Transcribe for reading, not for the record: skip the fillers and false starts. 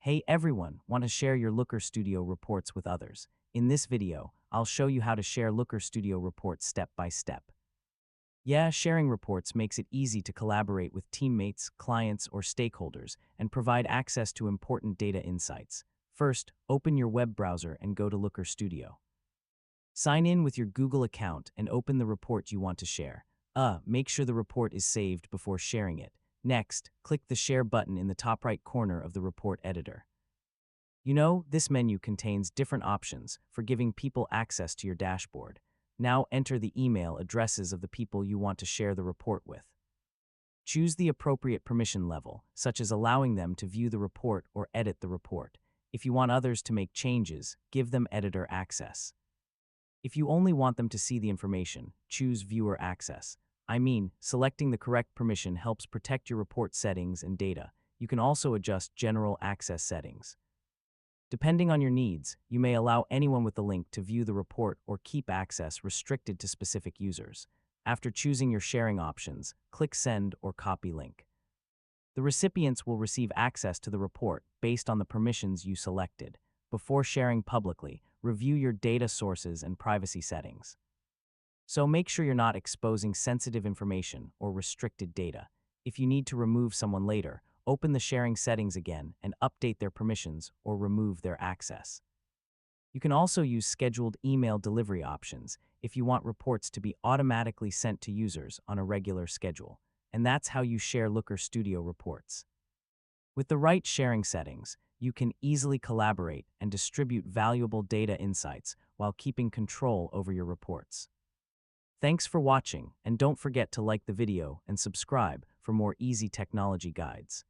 Hey everyone, want to share your Looker Studio reports with others? In this video, I'll show you how to share Looker Studio reports step by step. Yeah, sharing reports makes it easy to collaborate with teammates, clients, or stakeholders and provide access to important data insights. First, open your web browser and go to Looker Studio. Sign in with your Google account and open the report you want to share. Make sure the report is saved before sharing it. Next, click the Share button in the top right corner of the report editor. This menu contains different options for giving people access to your dashboard. Now enter the email addresses of the people you want to share the report with. Choose the appropriate permission level, such as allowing them to view the report or edit the report. If you want others to make changes, give them editor access. If you only want them to see the information, choose Viewer Access. Selecting the correct permission helps protect your report settings and data. You can also adjust general access settings. Depending on your needs, you may allow anyone with the link to view the report or keep access restricted to specific users. After choosing your sharing options, click Send or Copy Link. The recipients will receive access to the report based on the permissions you selected. Before sharing publicly, review your data sources and privacy settings. So make sure you're not exposing sensitive information or restricted data. If you need to remove someone later, open the sharing settings again and update their permissions or remove their access. You can also use scheduled email delivery options if you want reports to be automatically sent to users on a regular schedule. And that's how you share Looker Studio reports. With the right sharing settings, you can easily collaborate and distribute valuable data insights while keeping control over your reports. Thanks for watching, and don't forget to like the video and subscribe for more easy technology guides.